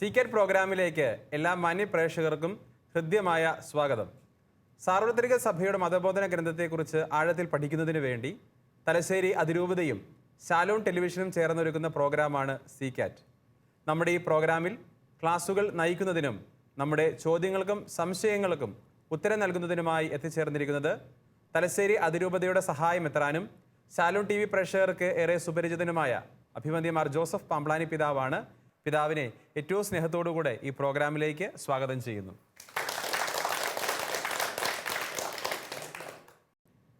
Secret പ്രോഗ്രാമിലേക്ക് എല്ലാ മാന്യ പ്രേക്ഷകർക്കും ഹൃദ്യമായ സ്വാഗതം. സാർവത്രിക സഭയുടെ മതബോധന ഗ്രന്ഥത്തെക്കുറിച്ച് ആഴത്തിൽ പഠിക്കുന്നതിന് വേണ്ടി തലശ്ശേരി അതിരൂപതയും ശാലോൺ ടെലിവിഷനും ചേർന്നൊരുക്കുന്ന പ്രോഗ്രാമാണ് സീക്രട്ട്. നമ്മുടെ ഈ പ്രോഗ്രാമിൽ ക്ലാസുകൾ നയിക്കുന്നതിനും നമ്മുടെ ചോദ്യങ്ങൾക്കും സംശയങ്ങൾക്കും ഉത്തരം നൽകുന്നതിനുമായി എത്തിച്ചേർന്നിരിക്കുന്നത് തലശ്ശേരി അതിരൂപതയുടെ സഹായമെത്രാനും ശാലോൺ TV പ്രേക്ഷകർക്ക് ഏറെ സുപരിചിതനുമായ അഭിമന്യമാർ ജോസഫ് പാംപ്ലാനി പിതാവാണ്. പിതാവിനെ ഏറ്റവും സ്നേഹത്തോടുകൂടെ ഈ പ്രോഗ്രാമിലേക്ക് സ്വാഗതം ചെയ്യുന്നു.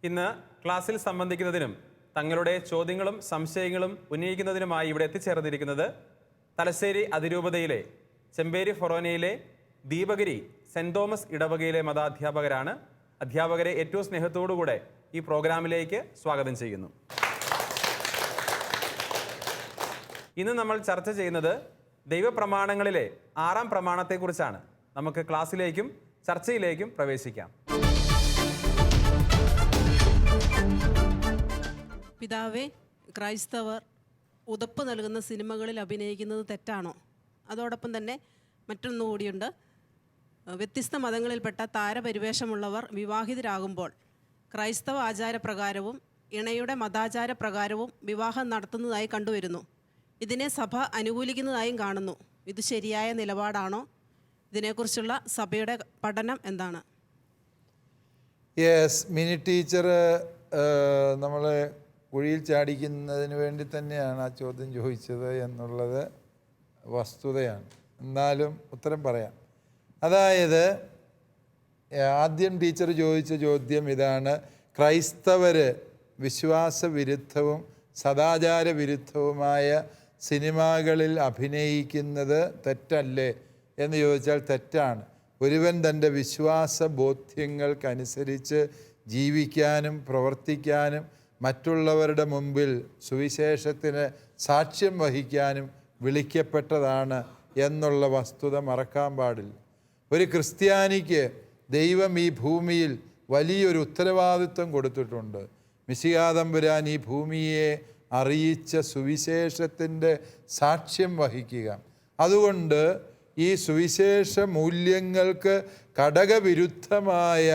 ഇന്ന് ക്ലാസ്സിൽ സംബന്ധിക്കുന്നതിനും തങ്ങളുടെ ചോദ്യങ്ങളും സംശയങ്ങളും ഉന്നയിക്കുന്നതിനുമായി ഇവിടെ എത്തിച്ചേർന്നിരിക്കുന്നത് തലശ്ശേരി അതിരൂപതയിലെ ചെമ്പേരി ഫൊറോനയിലെ ദീപഗിരി സെൻറ് തോമസ് ഇടവകയിലെ മതാധ്യാപകരാണ്. അധ്യാപകരെ ഏറ്റവും സ്നേഹത്തോടുകൂടെ ഈ പ്രോഗ്രാമിലേക്ക് സ്വാഗതം ചെയ്യുന്നു. ഇന്ന് നമ്മൾ ചർച്ച ചെയ്യുന്നത് ദൈവപ്രമാണങ്ങളിലെ 6-ാം പ്രമാണത്തെക്കുറിച്ചാണ്. നമുക്ക് ക്ലാസ്സിലേക്കും ചർച്ചയിലേക്കും പ്രവേശിക്കാം. പിതാവേ, ക്രൈസ്തവർ ഉതപ്പ് നൽകുന്ന സിനിമകളിൽ അഭിനയിക്കുന്നത് തെറ്റാണോ? അതോടൊപ്പം തന്നെ മറ്റൊന്നുകൂടിയുണ്ട്. വ്യത്യസ്ത മതങ്ങളിൽപ്പെട്ട താരപരിവേഷമുള്ളവർ വിവാഹിതരാകുമ്പോൾ ക്രൈസ്തവ ആചാരപ്രകാരവും ഇണയുടെ മതാചാരപ്രകാരവും വിവാഹം നടത്തുന്നതായി കണ്ടുവരുന്നു. ഇതിനെ സഭ അനുകൂലിക്കുന്നതായും കാണുന്നു. ഇത് ശരിയായ നിലപാടാണോ? ഇതിനെക്കുറിച്ചുള്ള സഭയുടെ പഠനം എന്താണ്? മിനി ടീച്ചർ നമ്മളെ കുഴിയിൽ ചാടിക്കുന്നതിന് വേണ്ടി തന്നെയാണ് ആ ചോദ്യം ചോദിച്ചത് എന്നുള്ളത് വസ്തുതയാണ്. എന്നാലും ഉത്തരം പറയാം. അതായത് ആദ്യം ടീച്ചർ ചോദിച്ച ചോദ്യം ഇതാണ്: ക്രൈസ്തവർ വിശ്വാസവിരുദ്ധവും സദാചാര വിരുദ്ധവുമായ സിനിമകളിൽ അഭിനയിക്കുന്നത് തെറ്റല്ലേ എന്ന് ചോദിച്ചാൽ തെറ്റാണ്. ഒരുവൻ തൻ്റെ വിശ്വാസ ബോധ്യങ്ങൾക്കനുസരിച്ച് ജീവിക്കാനും പ്രവർത്തിക്കാനും മറ്റുള്ളവരുടെ മുമ്പിൽ സുവിശേഷത്തിന് സാക്ഷ്യം വഹിക്കാനും വിളിക്കപ്പെട്ടതാണ് എന്നുള്ള വസ്തുത മറക്കാൻ പാടില്ല. ഒരു ക്രിസ്ത്യാനിക്ക് ദൈവം ഈ ഭൂമിയിൽ വലിയൊരു ഉത്തരവാദിത്വം കൊടുത്തിട്ടുണ്ട്. മിശിഹാ തമ്പുരാൻ ഈ ഭൂമിയെ അറിയിച്ച സുവിശേഷത്തിൻ്റെ സാക്ഷ്യം വഹിക്കുക. അതുകൊണ്ട് ഈ സുവിശേഷ മൂല്യങ്ങൾക്ക് ഘടകവിരുദ്ധമായ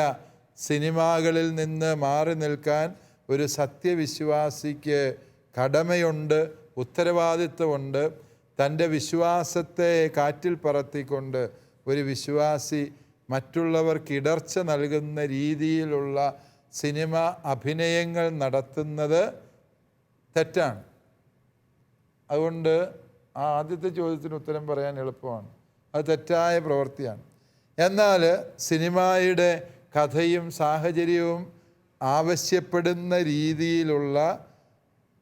സിനിമകളിൽ നിന്ന് മാറി നിൽക്കാൻ ഒരു സത്യവിശ്വാസിക്ക് കടമയുണ്ട്, ഉത്തരവാദിത്വമുണ്ട്. തൻ്റെ വിശ്വാസത്തെ കാറ്റിൽ പറത്തിക്കൊണ്ട് ഒരു വിശ്വാസി മറ്റുള്ളവർക്ക് ഇടർച്ച നൽകുന്ന രീതിയിലുള്ള സിനിമ അഭിനയങ്ങൾ നടത്തുന്നത് തെറ്റാണ്. അതുകൊണ്ട് ആ ആദ്യത്തെ ചോദ്യത്തിന് ഉത്തരം പറയാൻ എളുപ്പമാണ്. അത് തെറ്റായ പ്രവൃത്തിയാണ്. എന്നാൽ സിനിമയുടെ കഥയും സാഹചര്യവും ആവശ്യപ്പെടുന്ന രീതിയിലുള്ള,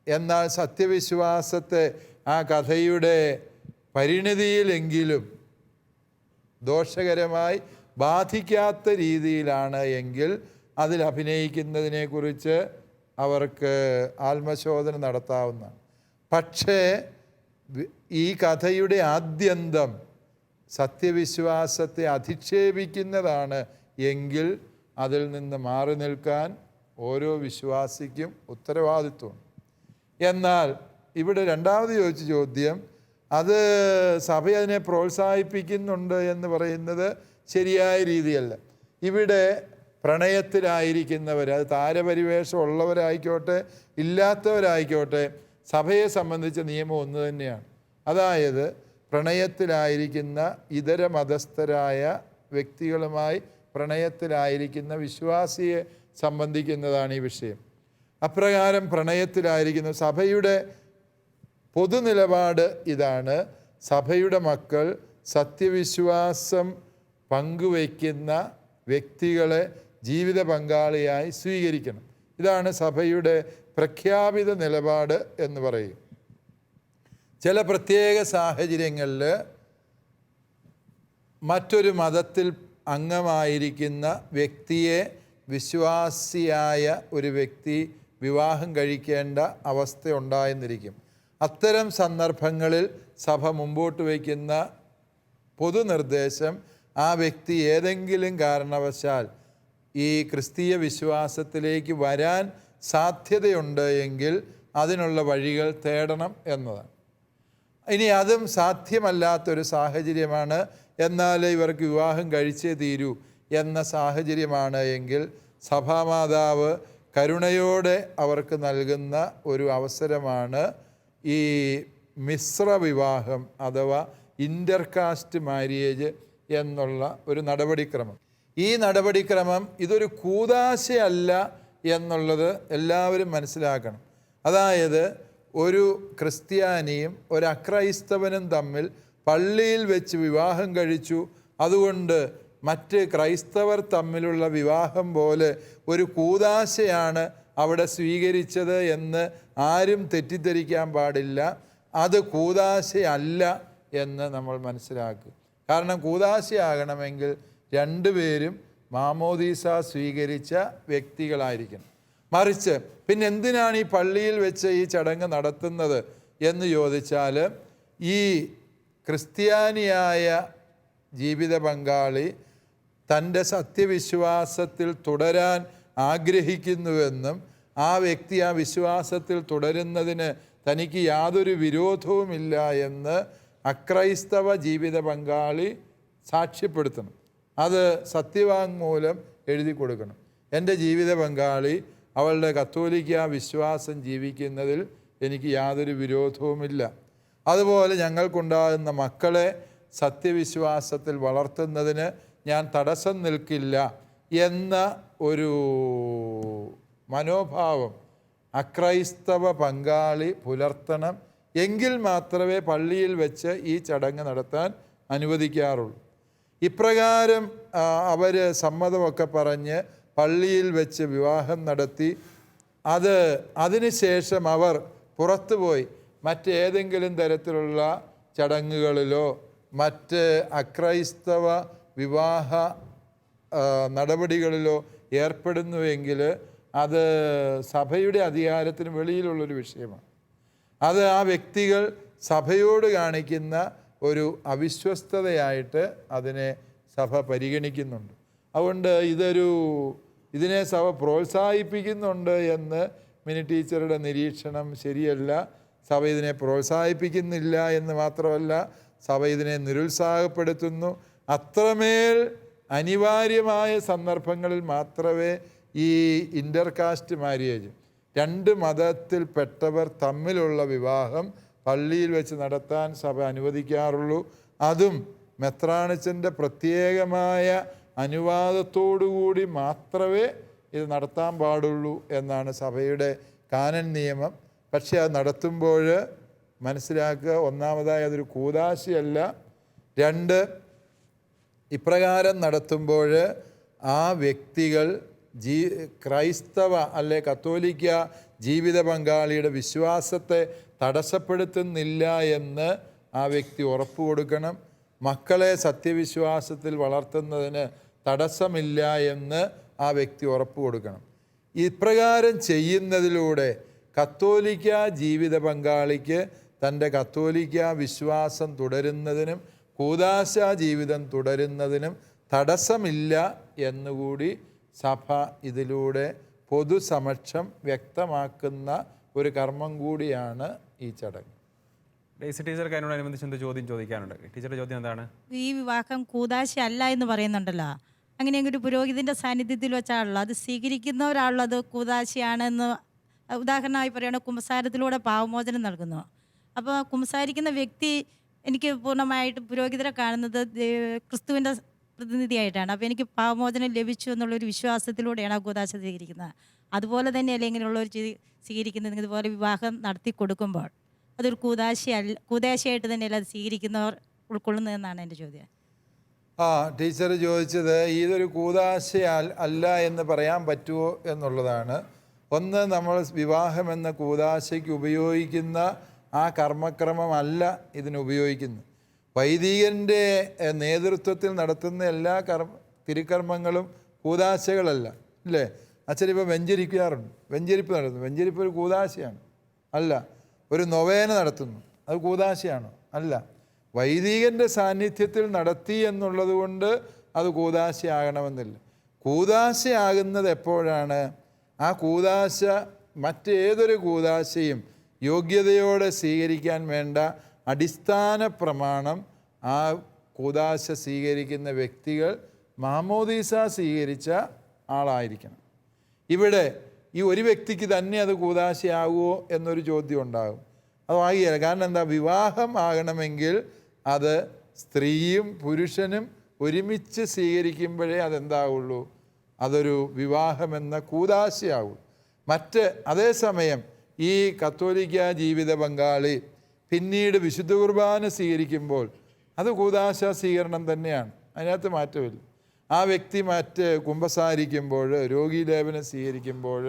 എന്നാൽ സത്യവിശ്വാസത്തെ ആ കഥയുടെ പരിണിതിയിലെങ്കിലും ദോഷകരമായി ബാധിക്കാത്ത രീതിയിലാണ് എങ്കിൽ അതിൽ അഭിനയിക്കുന്നതിനെക്കുറിച്ച് അവർക്ക് ആത്മശോധന നടത്താവുന്നതാണ്. പക്ഷേ ഈ കഥയുടെ ആദ്യന്തം സത്യവിശ്വാസത്തെ അധിക്ഷേപിക്കുന്നതാണ് എങ്കിൽ അതിൽ നിന്ന് മാറി നിൽക്കാൻ ഓരോ വിശ്വാസിക്കും ഉത്തരവാദിത്വമുണ്ട്. എന്നാൽ ഇവിടെ രണ്ടാമത് ചോദിച്ച ചോദ്യം, അത് സഭ അതിനെ പ്രോത്സാഹിപ്പിക്കുന്നുണ്ട് എന്ന് പറയുന്നത് ശരിയായ രീതിയല്ല. ഇവിടെ പ്രണയത്തിലായിരിക്കുന്നവർ, അത് താരപരിവേഷം ഉള്ളവരായിക്കോട്ടെ ഇല്ലാത്തവരായിക്കോട്ടെ, സഭയെ സംബന്ധിച്ച നിയമം ഒന്ന് തന്നെയാണ്. അതായത് പ്രണയത്തിലായിരിക്കുന്ന ഇതര മതസ്ഥരായ വ്യക്തികളുമായി പ്രണയത്തിലായിരിക്കുന്ന വിശ്വാസിയെ സംബന്ധിക്കുന്നതാണ് ഈ വിഷയം. അപ്രകാരം പ്രണയത്തിലായിരിക്കുന്ന സഭയുടെ പൊതുനിലപാട് ഇതാണ്: സഭയുടെ മക്കൾ സത്യവിശ്വാസം പങ്കുവയ്ക്കുന്ന വ്യക്തികളെ ജീവിത പങ്കാളിയായി സ്വീകരിക്കണം. ഇതാണ് സഭയുടെ പ്രഖ്യാപിത നിലപാട് എന്ന് പറയും. ചില പ്രത്യേക സാഹചര്യങ്ങളിൽ മറ്റൊരു മതത്തിൽ അംഗമായിരിക്കുന്ന വ്യക്തിയെ വിശ്വാസിയായ ഒരു വ്യക്തി വിവാഹം കഴിക്കേണ്ട അവസ്ഥ ഉണ്ടായെന്നിരിക്കും. അത്തരം സന്ദർഭങ്ങളിൽ സഭ മുമ്പോട്ട് വയ്ക്കുന്ന പൊതുനിർദ്ദേശം, ആ വ്യക്തി ഏതെങ്കിലും കാരണവശാൽ ഈ ക്രിസ്തീയ വിശ്വാസത്തിലേക്ക് വരാൻ സാധ്യതയുണ്ട് എങ്കിൽ അതിനുള്ള വഴികൾ തേടണം എന്നതാണ്. ഇനി അതും സാധ്യമല്ലാത്തൊരു സാഹചര്യമാണ്, എന്നാൽ ഇവർക്ക് വിവാഹം കഴിച്ചേ തീരൂ എന്ന സാഹചര്യമാണ് എങ്കിൽ സഭാമാതാവ് കരുണയോടെ അവർക്ക് നൽകുന്ന ഒരു അവസരമാണ് ഈ മിശ്ര വിവാഹം അഥവാ ഇൻ്റർകാസ്റ്റ് മാര്യേജ് എന്നുള്ള ഒരു നടപടിക്രമം. ഈ നടപടിക്രമം ഇതൊരു കൂദാശയല്ല എന്നുള്ളത് എല്ലാവരും മനസ്സിലാക്കണം. അതായത് ഒരു ക്രിസ്ത്യാനിയും ഒരു അക്രൈസ്തവനും തമ്മിൽ പള്ളിയിൽ വെച്ച് വിവാഹം കഴിച്ചു, അതുകൊണ്ട് മറ്റ് ക്രൈസ്തവർ തമ്മിലുള്ള വിവാഹം പോലെ ഒരു കൂദാശയാണ് അവിടെ സ്വീകരിച്ചത് എന്ന് ആരും തെറ്റിദ്ധരിക്കാൻ പാടില്ല. അത് കൂദാശയല്ല എന്ന് നമ്മൾ മനസ്സിലാക്കുക. കാരണം കൂദാശയാകണമെങ്കിൽ രണ്ടുപേരും മാമോദീസ സ്വീകരിച്ച വ്യക്തികളായിരിക്കണം. മറിച്ച് പിന്നെ എന്തിനാണ് ഈ പള്ളിയിൽ വെച്ച് ഈ ചടങ്ങ് നടത്തുന്നത് എന്ന് ചോദിച്ചാൽ, ഈ ക്രിസ്ത്യാനിയായ ജീവിത പങ്കാളി തൻ്റെ സത്യവിശ്വാസത്തിൽ തുടരാൻ ആഗ്രഹിക്കുന്നുവെന്നും ആ വ്യക്തി ആ വിശ്വാസത്തിൽ തുടരുന്നതിന് തനിക്ക് യാതൊരു വിരോധവുമില്ല എന്ന് അക്രൈസ്തവ ജീവിത പങ്കാളി സാക്ഷ്യപ്പെടുത്തണം. അത് സത്യവാങ്മൂലം എഴുതി കൊടുക്കണം. എൻ്റെ ജീവിത പങ്കാളി അവളുടെ കത്തോലിക്ക വിശ്വാസം ജീവിക്കുന്നതിൽ എനിക്ക് യാതൊരു വിരോധവുമില്ല. അതുപോലെ ഞങ്ങൾക്കുണ്ടാകുന്ന മക്കളെ സത്യവിശ്വാസത്തിൽ വളർത്തുന്നതിന് ഞാൻ തടസ്സം നിൽക്കില്ല എന്ന ഒരു മനോഭാവം അക്രൈസ്തവ പങ്കാളി പുലർത്തണം. എങ്കിൽ മാത്രമേ പള്ളിയിൽ വെച്ച് ഈ ചടങ്ങ് നടത്താൻ അനുവദിക്കാറുള്ളൂ. ഇപ്രകാരം അവർ സമ്മതമൊക്കെ പറഞ്ഞ് പള്ളിയിൽ വെച്ച് വിവാഹം നടത്തി അതിനുശേഷം അവർ പുറത്തുപോയി മറ്റേതെങ്കിലും തരത്തിലുള്ള ചടങ്ങുകളിലോ മറ്റ് അക്രൈസ്തവ വിവാഹ നടപടികളിലോ ഏർപ്പെടുന്നുവെങ്കിൽ അത് സഭയുടെ അധികാരത്തിന് വെളിയിലുള്ളൊരു വിഷയമാണ്. അത് ആ വ്യക്തികൾ സഭയോട് കാണിക്കുന്ന ഒരു അവിശ്വസ്തതയായിട്ട് അതിനെ സഭ പരിഗണിക്കുന്നുണ്ട്. അതുകൊണ്ട് ഇതിനെ സഭ പ്രോത്സാഹിപ്പിക്കുന്നുണ്ട് എന്ന് മിനി ടീച്ചറുടെ നിരീക്ഷണം ശരിയല്ല. സഭ ഇതിനെ പ്രോത്സാഹിപ്പിക്കുന്നില്ല എന്ന് മാത്രമല്ല, സഭ ഇതിനെ നിരുത്സാഹപ്പെടുത്തുന്നു. അത്രമേൽ അനിവാര്യമായ സന്ദർഭങ്ങളിൽ മാത്രമേ ഈ ഇൻ്റർകാസ്റ്റ് മാര്യേജ്, രണ്ട് മതത്തിൽപ്പെട്ടവർ തമ്മിലുള്ള വിവാഹം പള്ളിയിൽ വെച്ച് നടത്താൻ സഭ അനുവദിക്കാറുള്ളൂ. അതും മെത്രാണിച്ചൻ്റെ പ്രത്യേകമായ അനുവാദത്തോടുകൂടി മാത്രമേ ഇത് നടത്താൻ പാടുള്ളൂ എന്നാണ് സഭയുടെ കാനൻ നിയമം. പക്ഷേ അത് നടത്തുമ്പോൾ മനസ്സിലാക്കുക, ഒന്നാമതായി അതൊരു കൂദാശയല്ല. രണ്ട്, ഇപ്രകാരം നടത്തുമ്പോൾ ആ വ്യക്തികൾ ക്രൈസ്തവ അല്ലെ കത്തോലിക്ക ജീവിത പങ്കാളിയുടെ വിശ്വാസത്തെ തടസ്സപ്പെടുത്തുന്നില്ല എന്ന് ആ വ്യക്തി ഉറപ്പ് കൊടുക്കണം. മക്കളെ സത്യവിശ്വാസത്തിൽ വളർത്തുന്നതിന് തടസ്സമില്ല എന്ന് ആ വ്യക്തി ഉറപ്പ് കൊടുക്കണം. ഇപ്രകാരം ചെയ്യുന്നതിലൂടെ കത്തോലിക്ക ജീവിത പങ്കാളിക്ക് തൻ്റെ കത്തോലിക്ക വിശ്വാസം തുടരുന്നതിനും കൂദാശ ജീവിതം തുടരുന്നതിനും തടസ്സമില്ല എന്നുകൂടി സഭ ഇതിലൂടെ പൊതുസമക്ഷം വ്യക്തമാക്കുന്ന ഒരു കർമ്മം കൂടിയാണ് ഈ ചടങ്ങ്. ഡെയ്സി ടീച്ചർക്ക് അതിനോടനുബന്ധിച്ച് എന്ത് ചോദ്യം ചോദിക്കാനുണ്ട്? ടീച്ചറുടെ ചോദ്യം എന്താണ്? ഈ വിവാഹം കൂദാശ അല്ല എന്ന് പറയുന്നുണ്ടല്ലോ, അങ്ങനെയെങ്കിൽ ഒരു പുരോഹിതൻ്റെ സാന്നിധ്യത്തിൽ വെച്ചാണല്ലോ അത് സ്വീകരിക്കുന്നവരാണല്ലോ അത് കൂദാശയാണെന്ന്. ഉദാഹരണമായി പറയുകയാണെങ്കിൽ കുമ്പസാരത്തിലൂടെ പാവമോചനം നൽകുന്നു. അപ്പോൾ കുമ്പസാരിക്കുന്ന വ്യക്തി എനിക്ക് പൂർണ്ണമായിട്ട് പുരോഹിതരെ കാണുന്നത് ക്രിസ്തുവിൻ്റെ പ്രതിനിധിയായിട്ടാണ്. അപ്പോൾ എനിക്ക് പാവമോചനം ലഭിച്ചു എന്നുള്ളൊരു വിശ്വാസത്തിലൂടെയാണ് ആ കൂദാശ സ്വീകരിക്കുന്നത്. അതുപോലെ തന്നെയല്ലേ ഇങ്ങനെയുള്ളവർ സ്വീകരിക്കുന്നത്? ഇതുപോലെ വിവാഹം നടത്തി കൊടുക്കുമ്പോൾ അതൊരു കൂദാശയായിട്ട് തന്നെയല്ല അത് സ്വീകരിക്കുന്നവർ ഉൾക്കൊള്ളുന്നതെന്നാണ് എൻ്റെ ചോദ്യം. ടീച്ചർ ചോദിച്ചത് ഇതൊരു കൂദാശ അല്ല എന്ന് പറയാൻ പറ്റുമോ എന്നുള്ളതാണ്. ഒന്ന്, നമ്മൾ വിവാഹം എന്ന കൂദാശയ്ക്ക് ഉപയോഗിക്കുന്ന ആ കർമ്മക്രമമല്ല ഇതിന് ഉപയോഗിക്കുന്നത്. വൈദികൻ്റെ നേതൃത്വത്തിൽ നടത്തുന്ന എല്ലാ തിരുക്കർമ്മങ്ങളും കൂദാശകളല്ല, ഇല്ലേ? അച്ഛനിപ്പോൾ വെഞ്ചരിക്കാറുണ്ട്, വെഞ്ചരിപ്പ് നടത്തുന്നു. വെഞ്ചരിപ്പ് ഒരു കൂദാശയാണ്? അല്ല. ഒരു നൊവേന നടത്തുന്നു, അത് കൂദാശയാണോ? അല്ല. വൈദികൻ്റെ സാന്നിധ്യത്തിൽ നടത്തി എന്നുള്ളത് കൊണ്ട് അത് കൂദാശയാകണമെന്നില്ല. കൂദാശയാകുന്നത് എപ്പോഴാണ്? ആ കൂദാശ മറ്റേതൊരു കൂദാശയും യോഗ്യതയോടെ സ്വീകരിക്കാൻ വേണ്ട അടിസ്ഥാന പ്രമാണം ആ കൂദാശ സ്വീകരിക്കുന്ന വ്യക്തികൾ മാമോദീസ സ്വീകരിച്ച ആളായിരിക്കണം. ഇവിടെ ഈ ഒരു വ്യക്തിക്ക് തന്നെ അത് കൂദാശയാകുമോ എന്നൊരു ചോദ്യം ഉണ്ടാകും. അത് ആകില്ല. കാരണം എന്താ, വിവാഹം ആകണമെങ്കിൽ അത് സ്ത്രീയും പുരുഷനും ഒരുമിച്ച് സ്വീകരിക്കുമ്പോഴേ അതെന്താവുള്ളൂ, അതൊരു വിവാഹമെന്ന കൂദാശയാവുള്ളൂ. അതേസമയം ഈ കത്തോലിക്ക ജീവിത പങ്കാളി പിന്നീട് വിശുദ്ധ കുർബാന സ്വീകരിക്കുമ്പോൾ അത് കൂദാശ സ്വീകരണം തന്നെയാണ്, അതിനകത്ത് മാറ്റമില്ല. ആ വ്യക്തി കുമ്പസാരിക്കുമ്പോൾ, രോഗീലേപനം സ്വീകരിക്കുമ്പോൾ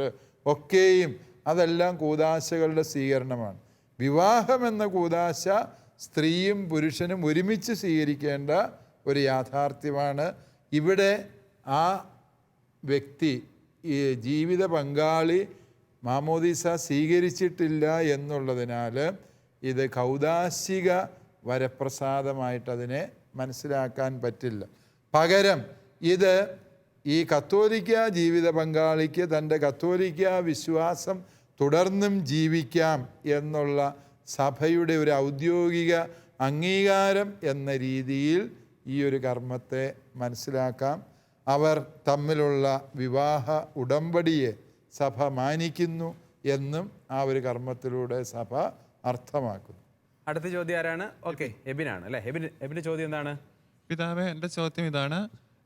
ഒക്കെയും അതെല്ലാം കൂദാശകളുടെ സ്വീകരണമാണ്. വിവാഹമെന്ന കൂദാശ സ്ത്രീയും പുരുഷനും ഒരുമിച്ച് സ്വീകരിക്കേണ്ട ഒരു യാഥാർത്ഥ്യമാണ്. ഇവിടെ ആ വ്യക്തി, ഈ ജീവിത പങ്കാളി മാമോദീസ സ്വീകരിച്ചിട്ടില്ല എന്നുള്ളതിനാൽ ഇത് കൗദാശിക വരപ്രസാദമായിട്ടതിനെ മനസ്സിലാക്കാൻ പറ്റില്ല. പകരം ഇത് ഈ കത്തോലിക്ക ജീവിത പങ്കാളിക്ക് തൻ്റെ കത്തോലിക്ക വിശ്വാസം തുടർന്നും ജീവിക്കാം എന്നുള്ള സഭയുടെ ഒരു ഔദ്യോഗിക അംഗീകാരം എന്ന രീതിയിൽ ഈ ഒരു കർമ്മത്തെ മനസ്സിലാക്കാം. അവർ തമ്മിലുള്ള വിവാഹ ഉടമ്പടിയെ സഭ മാനിക്കുന്നു എന്നും ആ ഒരു കർമ്മത്തിലൂടെ സഭ അർത്ഥമാക്കുന്നു. അടുത്ത ചോദ്യം ആരാണ്? ഓക്കെ, എബിനാണ് അല്ലേ? എബിൻ്റെ ചോദ്യം എന്താണ്? പിതാവേ, എൻ്റെ ചോദ്യം ഇതാണ്.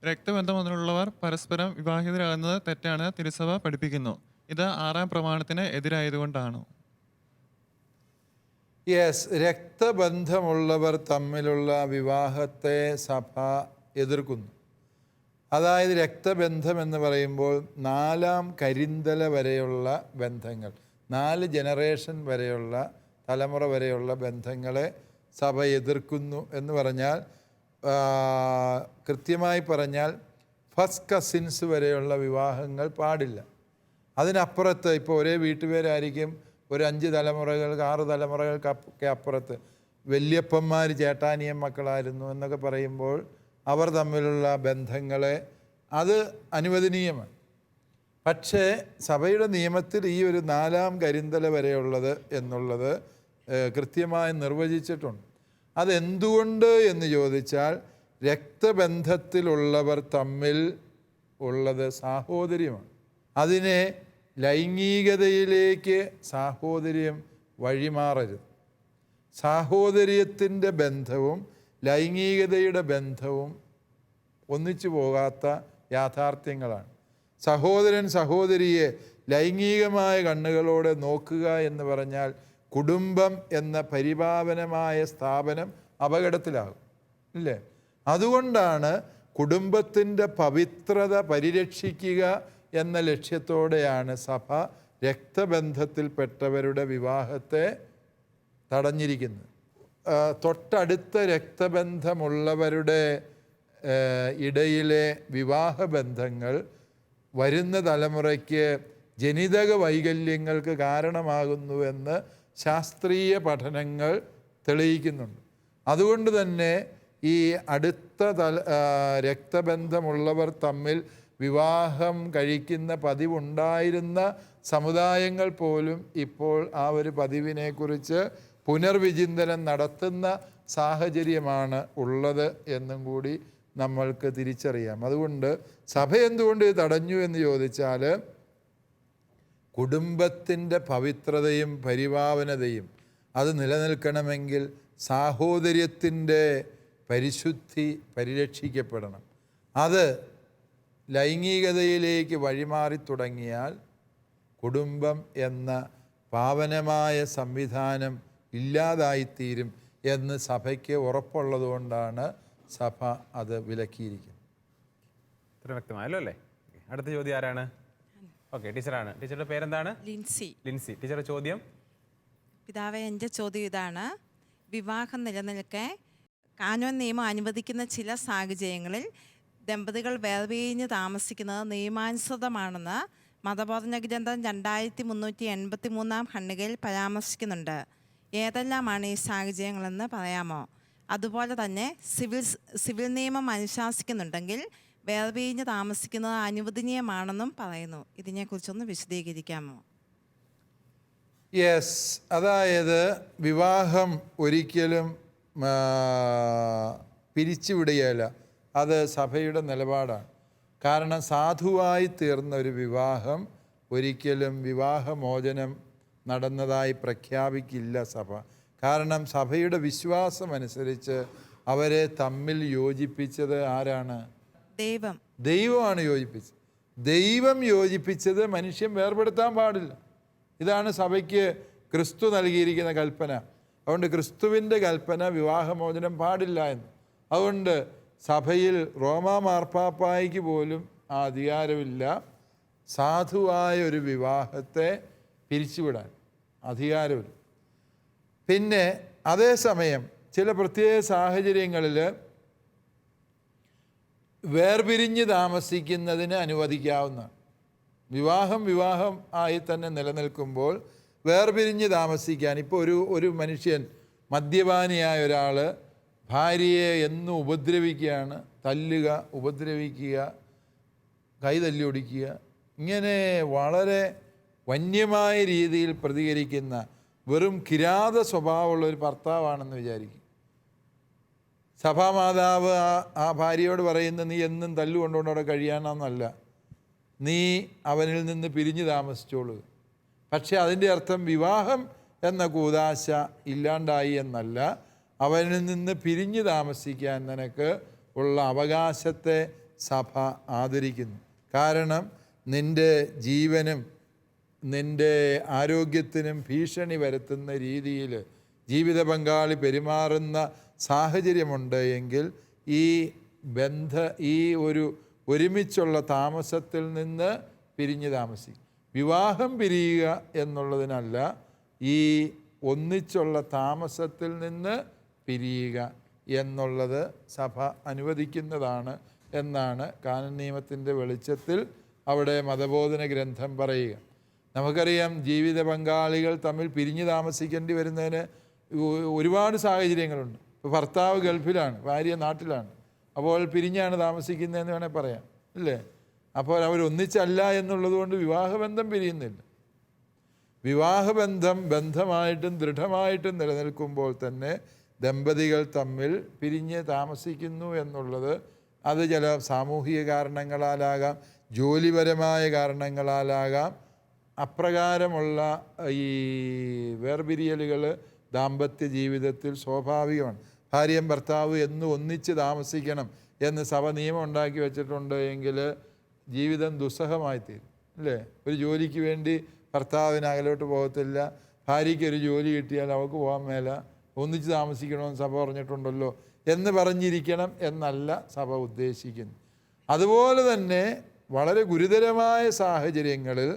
രക്തബന്ധം മുതലുള്ളവർ പരസ്പരം വിവാഹിതരാകുന്നത് തെറ്റാണ് തിരുസഭ പഠിപ്പിക്കുന്നു. ഇത് 6-ാം പ്രമാണത്തിന് എതിരായതുകൊണ്ടാണോ? യെസ്, രക്തബന്ധമുള്ളവർ തമ്മിലുള്ള വിവാഹത്തെ സഭ എതിർക്കുന്നു. അതായത് രക്തബന്ധം എന്ന് പറയുമ്പോൾ 4-ാം കരിന്തല വരെയുള്ള ബന്ധങ്ങൾ, 4 ജനറേഷൻ വരെയുള്ള, തലമുറ വരെയുള്ള ബന്ധങ്ങളെ സഭ എതിർക്കുന്നു എന്ന് പറഞ്ഞാൽ, കൃത്യമായി പറഞ്ഞാൽ ഫസ്റ്റ് കസിൻസ് വരെയുള്ള വിവാഹങ്ങൾ പാടില്ല. അതിനപ്പുറത്ത് ഇപ്പോൾ ഒരേ വീട്ടുപേരായിരിക്കും, ഒരു 5 തലമുറകൾക്ക് 6 തലമുറകൾക്കൊക്കെ അപ്പുറത്ത് വല്യപ്പന്മാർ ചേട്ടാനിയൻ മക്കളായിരുന്നു എന്നൊക്കെ പറയുമ്പോൾ അവർ തമ്മിലുള്ള ബന്ധങ്ങളെ അത് അനുവദനീയമാണ്. പക്ഷേ സഭയുടെ നിയമത്തിൽ ഈ ഒരു 4-ാം കരിന്തല വരെയുള്ളത് എന്നുള്ളത് കൃത്യമായി നിർവചിച്ചിട്ടുണ്ട്. അതെന്തുകൊണ്ട് എന്ന് ചോദിച്ചാൽ, രക്തബന്ധത്തിലുള്ളവർ തമ്മിൽ ഉള്ളത് സാഹോദര്യമാണ്. അതിനെ ലൈംഗികതയിലേക്ക് സാഹോദര്യം വഴിമാറരുത്. സാഹോദര്യത്തിൻ്റെ ബന്ധവും ലൈംഗികതയുടെ ബന്ധവും ഒന്നിച്ചു പോകാത്ത യാഥാർത്ഥ്യങ്ങളാണ്. സഹോദരൻ സഹോദരിയെ ലൈംഗികമായ കണ്ണുകളോടെ നോക്കുക എന്ന് പറഞ്ഞാൽ കുടുംബം എന്ന പരിപാവനമായ സ്ഥാപനം അപകടത്തിലാകും, ഇല്ലേ? അതുകൊണ്ടാണ് കുടുംബത്തിൻ്റെ പവിത്രത പരിരക്ഷിക്കുക എന്ന ലക്ഷ്യത്തോടെയാണ് സഭ രക്തബന്ധത്തിൽപ്പെട്ടവരുടെ വിവാഹത്തെ തടഞ്ഞിരിക്കുന്നത്. തൊട്ടടുത്ത രക്തബന്ധമുള്ളവരുടെ ഇടയിലെ വിവാഹബന്ധങ്ങൾ വരുന്ന തലമുറയ്ക്ക് ജനിതക വൈകല്യങ്ങൾക്ക് കാരണമാകുന്നുവെന്ന് ശാസ്ത്രീയ പഠനങ്ങൾ തെളിയിക്കുന്നുണ്ട്. അതുകൊണ്ട് തന്നെ ഈ അടുത്ത രക്തബന്ധമുള്ളവർ തമ്മിൽ വിവാഹം കഴിക്കുന്ന പതിവുണ്ടായിരുന്ന സമുദായങ്ങൾ പോലും ഇപ്പോൾ ആ ഒരു പതിവിനെക്കുറിച്ച് പുനർവിചിന്തനം നടത്തുന്ന സാഹചര്യമാണ് ഉള്ളത് എന്നും കൂടി നമ്മൾക്ക് തിരിച്ചറിയാം. അതുകൊണ്ട് സഭ എന്തുകൊണ്ട് ഇത് തടഞ്ഞു എന്ന് ചോദിച്ചാൽ, കുടുംബത്തിൻ്റെ പവിത്രതയും പരിപാവനതയും അത് നിലനിൽക്കണമെങ്കിൽ സാഹോദര്യത്തിൻ്റെ പരിശുദ്ധി പരിരക്ഷിക്കപ്പെടണം. അത് ലൈംഗികതയിലേക്ക് വഴിമാറി തുടങ്ങിയാൽ കുടുംബം എന്ന പാവനമായ സംവിധാനം ഇല്ലാതായിത്തീരും എന്ന് സഭയ്ക്ക് ഉറപ്പുള്ളതുകൊണ്ടാണ് സഭ അത് വിലക്കിയിരിക്കുന്നത്. ഇത്ര വ്യക്തമായല്ലോ അല്ലേ? അടുത്ത ചോദ്യം ആരാണ്? ഓക്കെ, ടീച്ചറാണ്. ടീച്ചറുടെ പേരെന്താണ്? ലിൻസി. ലിൻസി. ടീച്ചറുടെ ചോദ്യം? പിതാവേ, എൻ്റെ ചോദ്യം ഇതാണ്. വിവാഹം നിലനിൽക്കെ കാനോൻ നിയമം അനുവദിക്കുന്ന ചില സാഹചര്യങ്ങളിൽ ദമ്പതികൾ വേർപിരിഞ്ഞ് താമസിക്കുന്നത് നിയമാനുസൃതമാണെന്ന് മതബോധന ഗ്രന്ഥം 2383 ഖണ്ഡികയിൽ പരാമർശിക്കുന്നുണ്ട്. ഏതെല്ലാമാണ് ഈ സാഹചര്യങ്ങളെന്ന് പറയാമോ? അതുപോലെ തന്നെ സിവിൽ നിയമം അനുശാസിക്കുന്നുണ്ടെങ്കിൽ വേർപിരിഞ്ഞ് താമസിക്കുന്നത് അനുവദനീയമാണെന്നും പറയുന്നു. ഇതിനെക്കുറിച്ചൊന്ന് വിശദീകരിക്കാമോ? യെസ്, അതായത് വിവാഹം ഒരിക്കലും പിരിച്ചുവിടുകയില്ല. അത് സഭയുടെ നിലപാടാണ്. കാരണം സാധുവായി തീർന്ന ഒരു വിവാഹം ഒരിക്കലും വിവാഹമോചനം നടന്നതായി പ്രഖ്യാപിക്കില്ല സഭ. കാരണം സഭയുടെ വിശ്വാസമനുസരിച്ച് അവരെ തമ്മിൽ യോജിപ്പിച്ചത് ആരാണ്? ദൈവമാണ് യോജിപ്പിച്ചത്. ദൈവം യോജിപ്പിച്ചത് മനുഷ്യൻ വേർപെടുത്താൻ പാടില്ല. ഇതാണ് സഭയ്ക്ക് ക്രിസ്തു നൽകിയിരിക്കുന്ന കൽപ്പന. അതുകൊണ്ട് ക്രിസ്തുവിൻ്റെ കൽപ്പന വിവാഹമോചനം പാടില്ല എന്ന്. അതുകൊണ്ട് സഭയിൽ റോമാ മാർപ്പാപ്പായ്ക്ക് പോലും ആ അധികാരമില്ല. സാധുവായ ഒരു വിവാഹത്തെ പിരിച്ചുവിടാൻ അധികാരമില്ല. പിന്നെ അതേസമയം ചില പ്രത്യേക സാഹചര്യങ്ങളിൽ വേർപിരിഞ്ഞ് താമസിക്കുന്നതിന് അനുവദിക്കാവുന്നതാണ്. വിവാഹം ആയി തന്നെ നിലനിൽക്കുമ്പോൾ വേർപിരിഞ്ഞ് താമസിക്കാൻ, ഇപ്പോൾ ഒരു മനുഷ്യൻ, മദ്യപാനിയായ ഒരാൾ ഭാര്യയെ എന്നും ഉപദ്രവിക്കുകയാണ്, തല്ലുക, ഉപദ്രവിക്കുക, കൈ തല്ലി ഒടിക്കുക, ഇങ്ങനെ വളരെ വന്യമായ രീതിയിൽ പ്രതികരിക്കുന്ന വെറും കിരാത സ്വഭാവമുള്ള ഒരു ഭർത്താവാണെന്ന് വിചാരിക്കും. സഭാമാതാവ് ആ ഭാര്യയോട് പറയുന്ന, നീ എന്നും തല്ലുകൊണ്ടുകൊണ്ട് അവിടെ കഴിയണമെന്നല്ല, നീ അവനിൽ നിന്ന് പിരിഞ്ഞു താമസിച്ചോളൂ. പക്ഷേ അതിൻ്റെ അർത്ഥം വിവാഹം എന്ന കൂദാശ ഇല്ലാണ്ടായി എന്നല്ല. അവനിൽ നിന്ന് പിരിഞ്ഞു താമസിക്കാൻ നിനക്ക് ഉള്ള അവകാശത്തെ സഭ ആദരിക്കുന്നു. കാരണം നിൻ്റെ ജീവനും നിൻ്റെ ആരോഗ്യത്തിനും ഭീഷണി വരുത്തുന്ന രീതിയിൽ ജീവിത പങ്കാളി പെരുമാറുന്ന സാഹചര്യമുണ്ട് എങ്കിൽ ഈ ഒരു ഒരുമിച്ചുള്ള താമസത്തിൽ നിന്ന് പിരിഞ്ഞ് താമസിക്കും. വിവാഹം പിരിയുക എന്നുള്ളതിനല്ല, ഈ ഒന്നിച്ചുള്ള താമസത്തിൽ നിന്ന് പിരിയുക എന്നുള്ളത് സഭ അനുവദിക്കുന്നതാണ് എന്നാണ് കാനൂൻ നിയമത്തിൻ്റെ വെളിച്ചത്തിൽ അവിടെ മതബോധന ഗ്രന്ഥം പറയുക. നമുക്കറിയാം, ജീവിത പങ്കാളികൾ തമ്മിൽ പിരിഞ്ഞ് താമസിക്കേണ്ടി വരുന്നതിന് ഒരുപാട് സാഹചര്യങ്ങളുണ്ട്. ഇപ്പോൾ ഭർത്താവ് ഗൾഫിലാണ്, ഭാര്യ നാട്ടിലാണ്, അപ്പോൾ പിരിഞ്ഞാണ് താമസിക്കുന്നതെന്ന് വേണേൽ പറയാം, അല്ലേ? അപ്പോൾ അവരൊന്നിച്ചല്ല എന്നുള്ളത് കൊണ്ട് വിവാഹബന്ധം പിരിയുന്നില്ല. വിവാഹബന്ധം ബന്ധമായിട്ടും ദൃഢമായിട്ടും നിലനിൽക്കുമ്പോൾ തന്നെ ദമ്പതികൾ തമ്മിൽ പിരിഞ്ഞ് താമസിക്കുന്നു എന്നുള്ളത് അത് ചില സാമൂഹിക കാരണങ്ങളാലാകാം, ജോലിപരമായ കാരണങ്ങളാലാകാം. അപ്രകാരമുള്ള ഈ വേർപിരിയലുകൾ ദാമ്പത്യ ജീവിതത്തിൽ സ്വാഭാവികമാണ്. ഭാര്യയും ഭർത്താവ് എന്നും ഒന്നിച്ച് താമസിക്കണം എന്ന് സഭ നിയമം ഉണ്ടാക്കി വെച്ചിട്ടുണ്ട് എങ്കിൽ ജീവിതം ദുസ്സഹമായിത്തീരും, അല്ലേ? ഒരു ജോലിക്ക് വേണ്ടി ഭർത്താവിന് അകലോട്ട് പോകത്തില്ല, ഭാര്യയ്ക്ക് ഒരു ജോലി കിട്ടിയാൽ അവൾക്ക് പോകാൻ മേല, ഒന്നിച്ച് താമസിക്കണമെന്ന് സഭ പറഞ്ഞിട്ടുണ്ടല്ലോ എന്ന് പറഞ്ഞിരിക്കണം എന്നല്ല സഭ ഉദ്ദേശിക്കുന്നത്. അതുപോലെ തന്നെ വളരെ ഗുരുതരമായ സാഹചര്യങ്ങളിൽ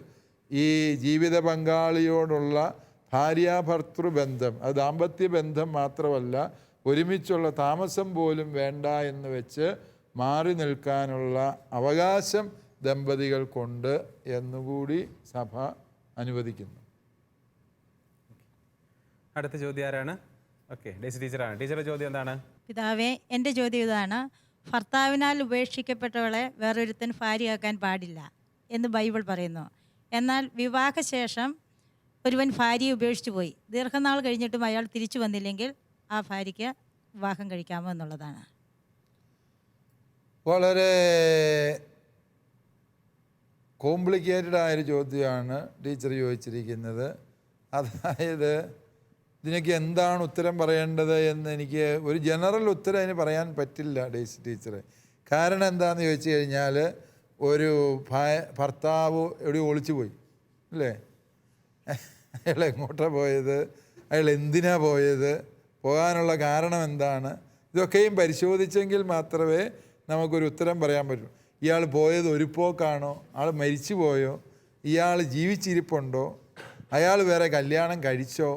ഈ ജീവിത പങ്കാളിയോടുള്ള ഭാര്യാഭർത്തൃബന്ധം, അത് ദാമ്പത്യ ബന്ധം മാത്രമല്ല, ഒരുമിച്ചുള്ള താമസം പോലും വേണ്ട എന്ന് വെച്ച് മാറി നിൽക്കാനുള്ള അവകാശം ദമ്പതികൾക്കുണ്ട് എന്നുകൂടി സഭ അനുവദിക്കുന്നു. അടുത്ത ചോദ്യം ആരാണ്? ഓക്കെ, ഡെയ്സി ടീച്ചറാണ്. ടീച്ചറുടെ ചോദ്യം എന്താണ്? പിതാവേ, എൻ്റെ ചോദ്യം ഇതാണ്. ഭർത്താവിനാൽ ഉപേക്ഷിക്കപ്പെട്ടവളെ വേറൊരുത്തൻ ഭാര്യയാക്കാൻ പാടില്ല എന്ന് ബൈബിൾ പറയുന്നു. എന്നാൽ വിവാഹശേഷം ഒരുവൻ ഭാര്യയെ ഉപേക്ഷിച്ചു പോയി, ദീർഘനാൾ കഴിഞ്ഞിട്ടും അയാൾ തിരിച്ചു വന്നില്ലെങ്കിൽ ആ ഭാര്യയ്ക്ക് വിവാഹം കഴിക്കാമോ എന്നുള്ളതാണ്. വളരെ കോംപ്ലിക്കേറ്റഡ് ആയൊരു ചോദ്യമാണ് ടീച്ചർ ചോദിച്ചിരിക്കുന്നത്. അതായത് ഇതിനൊക്കെ എന്താണ് ഉത്തരം പറയേണ്ടത് എന്ന് എനിക്ക് ഒരു ജനറൽ ഉത്തരം അതിന് പറയാൻ പറ്റില്ല ഡേയ്സി ടീച്ചറെ. കാരണം എന്താണെന്ന് ചോദിച്ചു കഴിഞ്ഞാൽ, ഒരു ഭർത്താവ് എവിടെ ഒളിച്ചു പോയി, അല്ലേ? അയാൾ എങ്ങോട്ടാണ് പോയത്, അയാൾ എന്തിനാ പോയത്, പോകാനുള്ള കാരണം എന്താണ്, ഇതൊക്കെയും പരിശോധിച്ചെങ്കിൽ മാത്രമേ നമുക്കൊരു ഉത്തരം പറയാൻ പറ്റൂ. ഇയാൾ പോയത് ഒരു പോക്കാണോ, ആൾ മരിച്ചു പോയോ, ഇയാൾ ജീവിച്ചിരിപ്പുണ്ടോ, അയാൾ വേറെ കല്യാണം കഴിച്ചോ,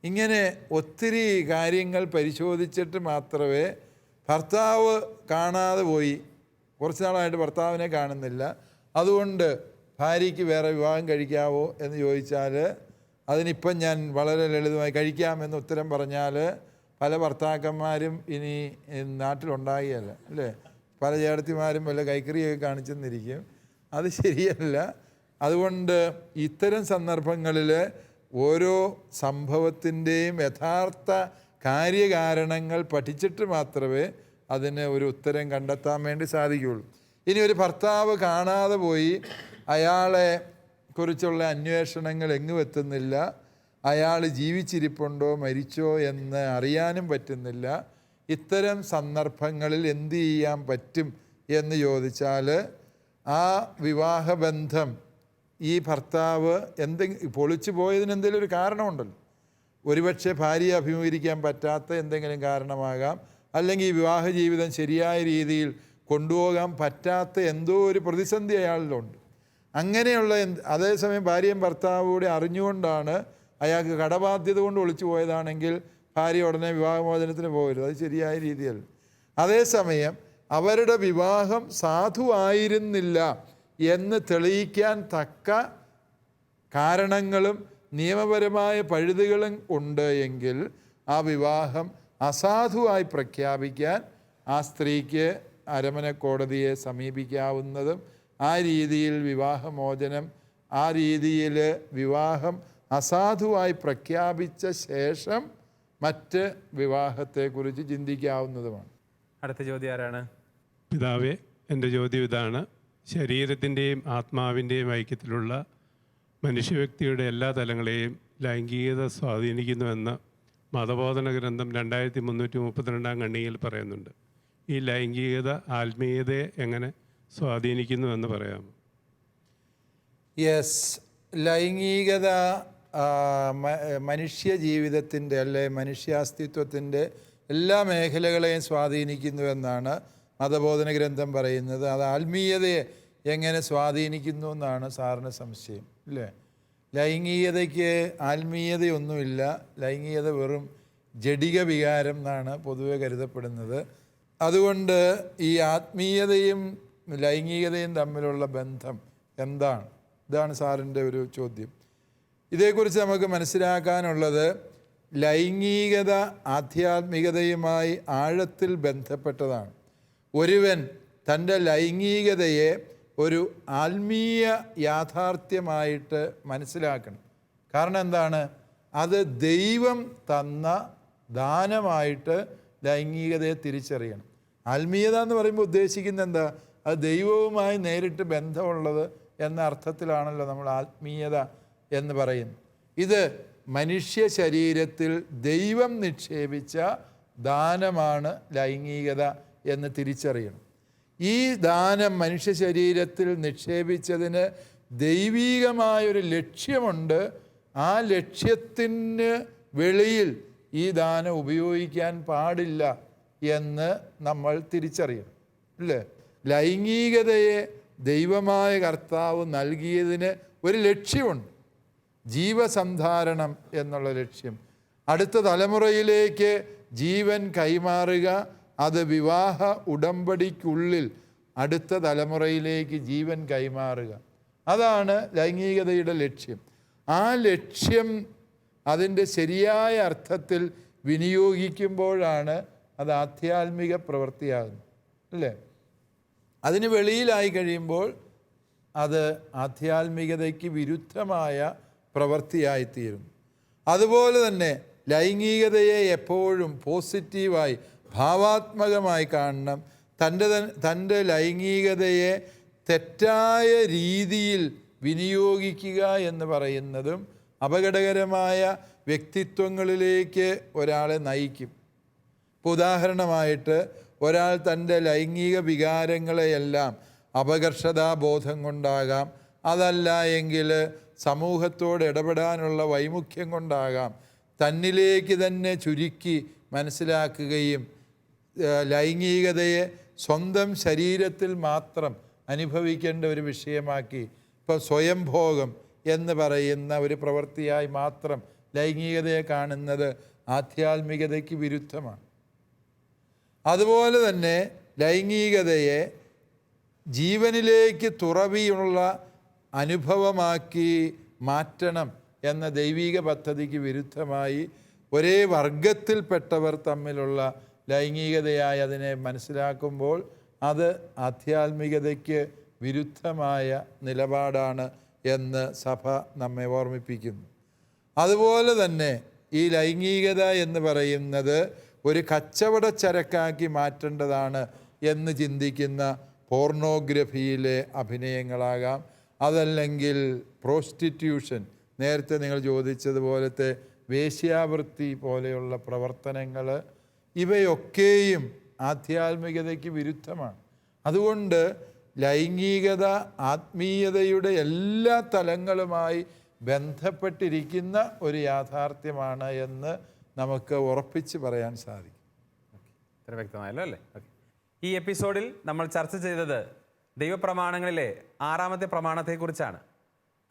ഇങ്ങനെ ഒത്തിരി കാര്യങ്ങൾ പരിശോധിച്ചിട്ട് മാത്രമേ, ഭർത്താവ് കാണാതെ പോയി, കുറച്ച് നാളായിട്ട് ഭർത്താവിനെ കാണുന്നില്ല, അതുകൊണ്ട് ഭാര്യയ്ക്ക് വേറെ വിവാഹം കഴിക്കാവോ എന്ന് ചോദിച്ചാൽ, അതിനിപ്പം ഞാൻ വളരെ ലളിതമായി കഴിക്കാമെന്ന് ഉത്തരം പറഞ്ഞാൽ പല ഭർത്താക്കന്മാരും ഇനി നാട്ടിലുണ്ടാകുകയല്ല, അല്ലേ? പല ചേട്ടത്തിമാരും വല്ല കൈക്കറിയൊക്കെ കാണിച്ചെന്നിരിക്കും. അത് ശരിയല്ല. അതുകൊണ്ട് ഇത്തരം സന്ദർഭങ്ങളിൽ ഓരോ സംഭവത്തിൻ്റെയും യഥാർത്ഥ കാര്യകാരണങ്ങൾ പഠിച്ചിട്ട് മാത്രമേ അതിന് ഒരു ഉത്തരം കണ്ടെത്താൻ വേണ്ടി സാധിക്കുകയുള്ളൂ. ഇനി ഒരു ഭർത്താവ് കാണാതെ പോയി, അയാളെ കുറിച്ചുള്ള അന്വേഷണങ്ങൾ എങ്ങും എത്തുന്നില്ല, അയാൾ ജീവിച്ചിരിപ്പുണ്ടോ മരിച്ചോ എന്ന് അറിയാനും പറ്റുന്നില്ല. ഇത്തരം സന്ദർഭങ്ങളിൽ എന്ത് ചെയ്യാൻ പറ്റും എന്ന് ചോദിച്ചാൽ, ആ വിവാഹബന്ധം ഈ ഭർത്താവ് പൊളിച്ചു പോയതിന് എന്തെങ്കിലും ഒരു കാരണമുണ്ടല്ലോ. ഒരുപക്ഷെ ഭാര്യയെ അഭിമുഖീകരിക്കാൻ പറ്റാത്ത എന്തെങ്കിലും കാരണമാകാം, അല്ലെങ്കിൽ ഈ വിവാഹ ജീവിതം ശരിയായ രീതിയിൽ കൊണ്ടുപോകാൻ പറ്റാത്ത എന്തോ ഒരു പ്രതിസന്ധി അയാളിലുണ്ട്. അങ്ങനെയുള്ള അതേസമയം ഭാര്യയും ഭർത്താവും കൂടി അറിഞ്ഞുകൊണ്ടാണ് അയാൾക്ക് കടബാധ്യത കൊണ്ട് ഒളിച്ചു പോയതാണെങ്കിൽ ഭാര്യ ഉടനെ വിവാഹമോചനത്തിന് പോകരുത്, അത് ശരിയായ രീതിയല്ല. അതേസമയം അവരുടെ വിവാഹം സാധുവായിരുന്നില്ല എന്ന് തെളിയിക്കാൻ തക്ക കാരണങ്ങളും നിയമപരമായ പഴുതുകളും ഉണ്ട് എങ്കിൽ ആ വിവാഹം അസാധുവായി പ്രഖ്യാപിക്കാൻ ആ സ്ത്രീക്ക് അരമന കോടതിയെ സമീപിക്കാവുന്നതും, ആ രീതിയിൽ വിവാഹമോചനം, ആ രീതിയിൽ വിവാഹം അസാധുവായി പ്രഖ്യാപിച്ച ശേഷം മറ്റ് വിവാഹത്തെക്കുറിച്ച് ചിന്തിക്കാവുന്നതുമാണ്. അടുത്ത ചോദ്യം ആരാണ്? പിതാവേ, എൻ്റെ ചോദ്യം ഇതാണ്. ശരീരത്തിൻ്റെയും ആത്മാവിൻ്റെയും ഐക്യത്തിലുള്ള മനുഷ്യവ്യക്തിയുടെ എല്ലാ തലങ്ങളെയും ലൈംഗികത സ്വാധീനിക്കുന്നുവെന്ന് മതബോധന ഗ്രന്ഥം 2332 ഖണ്ഡികയിൽ പറയുന്നുണ്ട്. ഈ ലൈംഗികത ആത്മീയതയെ എങ്ങനെ സ്വാധീനിക്കുന്നുവെന്ന് പറയാമോ? യെസ്, ലൈംഗികത മനുഷ്യ ജീവിതത്തിൻ്റെ അല്ലെ മനുഷ്യാസ്തിത്വത്തിൻ്റെ എല്ലാ മേഖലകളെയും സ്വാധീനിക്കുന്നുവെന്നാണ് മതബോധന ഗ്രന്ഥം പറയുന്നത്. അത് ആത്മീയതയെ എങ്ങനെ സ്വാധീനിക്കുന്നു എന്നാണ് സാറിന് സംശയം, ഇല്ലേ? ലൈംഗികതയ്ക്ക് ആത്മീയതയൊന്നുമില്ല. ലൈംഗികത വെറും ജഡിക വികാരം എന്നാണ് പൊതുവെ കരുതപ്പെടുന്നത്. അതുകൊണ്ട് ഈ ആത്മീയതയും ലൈംഗികതയും തമ്മിലുള്ള ബന്ധം എന്താണ്? ഇതാണ് സാറിൻ്റെ ഒരു ചോദ്യം. ഇതേക്കുറിച്ച് നമുക്ക് മനസ്സിലാക്കാനുള്ളത്, ലൈംഗികത ആധ്യാത്മികതയുമായി ആഴത്തിൽ ബന്ധപ്പെട്ടതാണ്. ഒരുവൻ തൻ്റെ ലൈംഗികതയെ ഒരു ആത്മീയ യാഥാർത്ഥ്യമായിട്ട് മനസ്സിലാക്കണം. കാരണം എന്താണ്? അത് ദൈവം തന്ന ദാനമായിട്ട് ലൈംഗികതയെ തിരിച്ചറിയണം. ആത്മീയത എന്ന് പറയുമ്പോൾ ഉദ്ദേശിക്കുന്നത് എന്താ? അത് ദൈവവുമായി നേരിട്ട് ബന്ധമുള്ളത് എന്ന അർത്ഥത്തിലാണല്ലോ നമ്മൾ ആത്മീയത എന്ന് പറയുന്നത്. ഇത് മനുഷ്യ ശരീരത്തിൽ ദൈവം നിക്ഷേപിച്ച ദാനമാണ് ലൈംഗികത എന്ന് തിരിച്ചറിയണം. ഈ ദാനം മനുഷ്യ ശരീരത്തിൽ നിക്ഷേപിച്ചതിന് ദൈവീകമായൊരു ലക്ഷ്യമുണ്ട്. ആ ലക്ഷ്യത്തിന് വെളിയിൽ ഈ ദാനം ഉപയോഗിക്കാൻ പാടില്ല എന്ന് നമ്മൾ തിരിച്ചറിയണം, അല്ലേ? ലൈംഗികതയെ ദൈവമായ കർത്താവ് നൽകിയതിന് ഒരു ലക്ഷ്യമുണ്ട്, ജീവസന്ധാരണം എന്നുള്ള ലക്ഷ്യം. അടുത്ത തലമുറയിലേക്ക് ജീവൻ കൈമാറുക, അത് വിവാഹ ഉടമ്പടിക്കുള്ളിൽ അടുത്ത തലമുറയിലേക്ക് ജീവൻ കൈമാറുക, അതാണ് ലൈംഗികതയുടെ ലക്ഷ്യം. ആ ലക്ഷ്യം അതിൻ്റെ ശരിയായ അർത്ഥത്തിൽ വിനിയോഗിക്കുമ്പോഴാണ് അത് ആധ്യാത്മിക പ്രവൃത്തിയാകുന്നത്, അല്ലേ? അതിന് വെളിയിലായി കഴിയുമ്പോൾ അത് ആധ്യാത്മികതയ്ക്ക് വിരുദ്ധമായ പ്രവൃത്തിയായിത്തീരും. അതുപോലെ തന്നെ ലൈംഗികതയെ എപ്പോഴും പോസിറ്റീവായി ഭാവാത്മകമായി കാണണം. തൻ്റെ ലൈംഗികതയെ തെറ്റായ രീതിയിൽ വിനിയോഗിക്കുക എന്ന് പറയുന്നതും അപകടകരമായ വ്യക്തിത്വങ്ങളിലേക്ക് ഒരാളെ നയിക്കും. ഇപ്പോൾ ഉദാഹരണമായിട്ട്, ഒരാൾ തൻ്റെ ലൈംഗിക വികാരങ്ങളെയെല്ലാം അപകർഷതാബോധം കൊണ്ടാകാം, അതല്ല എങ്കിൽ സമൂഹത്തോട് ഇടപെടാനുള്ള വൈമുഖ്യം കൊണ്ടാകാം, തന്നിലേക്ക് തന്നെ ചുരുക്കി മനസ്സിലാക്കുകയും ലൈംഗികതയെ സ്വന്തം ശരീരത്തിൽ മാത്രം അനുഭവിക്കേണ്ട ഒരു വിഷയമാക്കി, ഇപ്പോൾ സ്വയംഭോഗം എന്ന് പറയുന്ന ഒരു പ്രവൃത്തിയായി മാത്രം ലൈംഗികതയെ കാണുന്നത് ആധ്യാത്മികതയ്ക്ക് വിരുദ്ധമാണ്. അതുപോലെ തന്നെ ലൈംഗികതയെ ജീവനിലേക്ക് തുറവിയുള്ള അനുഭവമാക്കി മാറ്റണം എന്ന ദൈവിക പദ്ധതിക്ക് വിരുദ്ധമായി ഒരേ വർഗത്തിൽപ്പെട്ടവർ തമ്മിലുള്ള ലൈംഗികതയായി അതിനെ മനസ്സിലാക്കുമ്പോൾ അത് ആധ്യാത്മികതയ്ക്ക് വിരുദ്ധമായ നിലപാടാണ് എന്ന് സഭ നമ്മെ ഓർമ്മിപ്പിക്കുന്നു. അതുപോലെ തന്നെ ഈ ലൈംഗികത എന്ന് പറയുന്നത് ഒരു കച്ചവട ചരക്കാക്കി മാറ്റേണ്ടതാണ് എന്ന് ചിന്തിക്കുന്ന പോർണോഗ്രഫിയിലെ അഭിനയങ്ങളാകാം, അതല്ലെങ്കിൽ പ്രോസ്റ്റിറ്റ്യൂഷൻ, നേരത്തെ നിങ്ങൾ ചോദിച്ചതുപോലത്തെ വേശ്യാവൃത്തി പോലെയുള്ള പ്രവർത്തനങ്ങൾ, ഇവയൊക്കെയും ആധ്യാത്മികതയ്ക്ക് വിരുദ്ധമാണ്. അതുകൊണ്ട് ലൈംഗികത ആത്മീയതയുടെ എല്ലാ തലങ്ങളുമായി ബന്ധപ്പെട്ടിരിക്കുന്ന ഒരു യാഥാർത്ഥ്യമാണ് എന്ന് നമുക്ക് ഉറപ്പിച്ച് പറയാൻ സാധിക്കും. ഇത്ര വ്യക്തമായല്ലോ അല്ലേ? ഓക്കെ. ഈ എപ്പിസോഡിൽ നമ്മൾ ചർച്ച ചെയ്തത് ദൈവപ്രമാണങ്ങളിലെ 6ാമത്തെ പ്രമാണത്തെക്കുറിച്ചാണ്.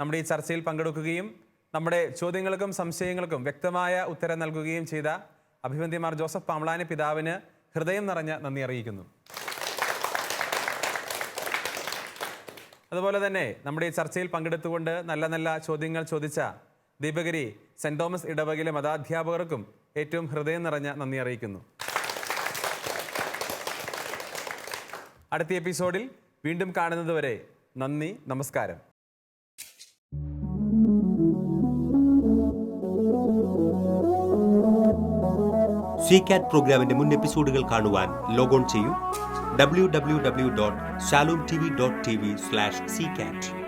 നമ്മുടെ ഈ ചർച്ചയിൽ പങ്കെടുക്കുകയും നമ്മുടെ ചോദ്യങ്ങൾക്കും സംശയങ്ങൾക്കും വ്യക്തമായ ഉത്തരം നൽകുകയും ചെയ്ത അഭിവന്ദ്യമാർ ജോസഫ് പാമ്പ്ളാനി പിതാവിന് ഹൃദയം നിറഞ്ഞ നന്ദി അറിയിക്കുന്നു. അതുപോലെ തന്നെ നമ്മുടെ ഈ ചർച്ചയിൽ പങ്കെടുത്തുകൊണ്ട് നല്ല നല്ല ചോദ്യങ്ങൾ ചോദിച്ച ദീപഗിരി സെൻറ് തോമസ് ഇടവകയിലെ മതാധ്യാപകർക്കും ഏറ്റവും ഹൃദയം നിറഞ്ഞ നന്ദി അറിയിക്കുന്നു. അടുത്ത എപ്പിസോഡിൽ വീണ്ടും കാണുന്നതുവരെ നന്ദി, നമസ്കാരം. CCAT പ്രോഗ്രാമിന്റെ മുൻ എപ്പിസോഡുകൾ കാണുവാൻ ലോഗോൺ ചെയ്യൂ www.shalomtv.tv/ccat.